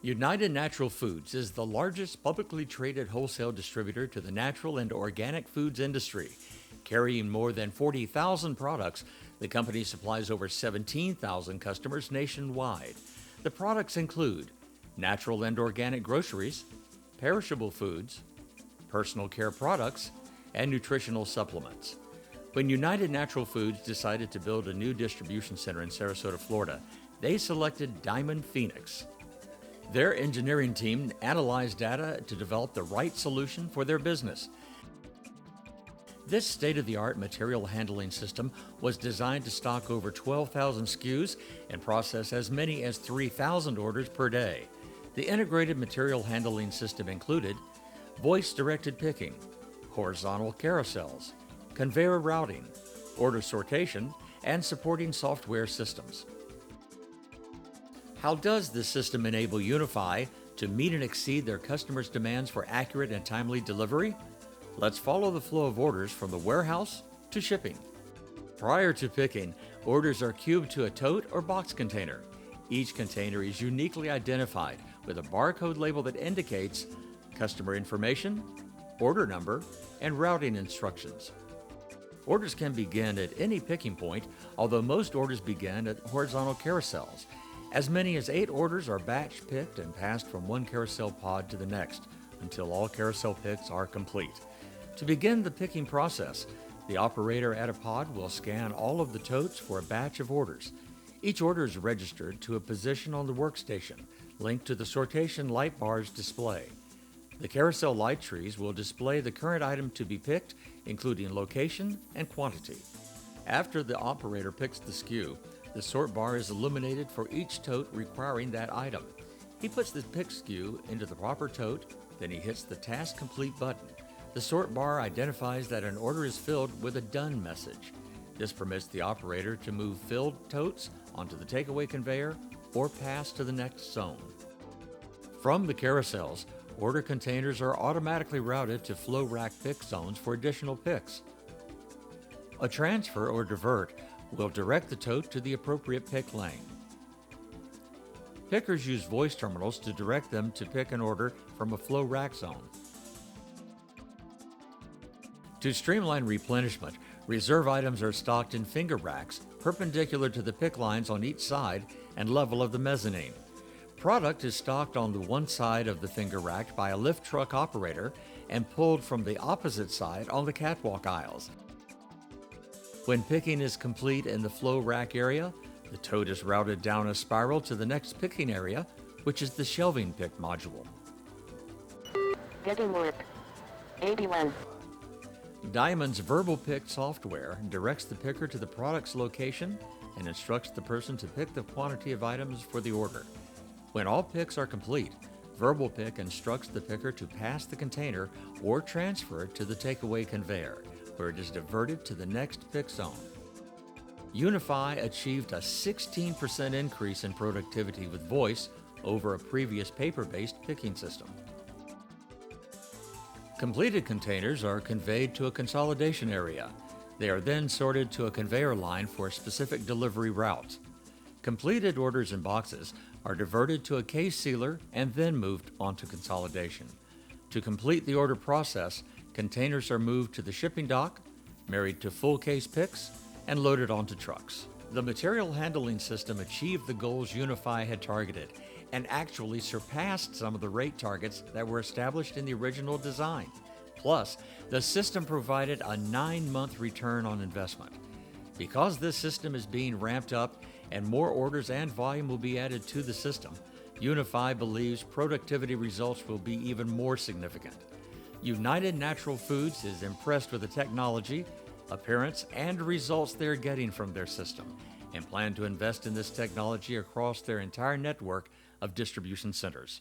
United Natural Foods is the largest publicly traded wholesale distributor to the natural and organic foods industry. Carrying more than 40,000 products, the company supplies over 17,000 customers nationwide. The products include natural and organic groceries, perishable foods, personal care products, and nutritional supplements. When United Natural Foods decided to build a new distribution center in Sarasota, Florida, they selected Diamond Phoenix. Their engineering team analyzed data to develop the right solution for their business. This state-of-the-art material handling system was designed to stock over 12,000 SKUs and process as many as 3,000 orders per day. The integrated material handling system included voice-directed picking, horizontal carousels, conveyor routing, order sortation, and supporting software systems. How does this system enable Unify to meet and exceed their customers' demands for accurate and timely delivery? Let's follow the flow of orders from the warehouse to shipping. Prior to picking, orders are cubed to a tote or box container. Each container is uniquely identified with a barcode label that indicates customer information, order number, and routing instructions. Orders can begin at any picking point, although most orders begin at horizontal carousels. As many as 8 orders are batch picked and passed from one carousel pod to the next until all carousel picks are complete. To begin the picking process, the operator at a pod will scan all of the totes for a batch of orders. Each order is registered to a position on the workstation, linked to the sortation light bar's display. The carousel light trees will display the current item to be picked, including location and quantity. After the operator picks the SKU, the sort bar is illuminated for each tote requiring that item. He puts the picked SKU into the proper tote, then he hits the Task Complete button. The sort bar identifies that an order is filled with a Done message. This permits the operator to move filled totes onto the takeaway conveyor or pass to the next zone. From the carousels, order containers are automatically routed to flow rack pick zones for additional picks. A transfer or divert will direct the tote to the appropriate pick lane. Pickers use voice terminals to direct them to pick an order from a flow rack zone. To streamline replenishment, reserve items are stocked in finger racks perpendicular to the pick lines on each side and level of the mezzanine. Product is stocked on the one side of the finger rack by a lift truck operator and pulled from the opposite side on the catwalk aisles. When picking is complete in the flow rack area, the tote is routed down a spiral to the next picking area, which is the shelving pick module. Getting work. 81. Diamond's verbal pick software directs the picker to the product's location and instructs the person to pick the quantity of items for the order. When all picks are complete, verbal pick instructs the picker to pass the container or transfer it to the takeaway conveyor, where it is diverted to the next pick zone. Unify achieved a 16% increase in productivity with voice over a previous paper-based picking system. Completed containers are conveyed to a consolidation area. They are then sorted to a conveyor line for specific delivery routes. Completed orders and boxes are diverted to a case sealer and then moved onto consolidation. To complete the order process, containers are moved to the shipping dock, married to full case picks, and loaded onto trucks. The material handling system achieved the goals Unify had targeted and actually surpassed some of the rate targets that were established in the original design. Plus, the system provided a 9-month return on investment. Because this system is being ramped up and more orders and volume will be added to the system, Unify believes productivity results will be even more significant. United Natural Foods is impressed with the technology, appearance, and results they're getting from their system and plan to invest in this technology across their entire network of distribution centers.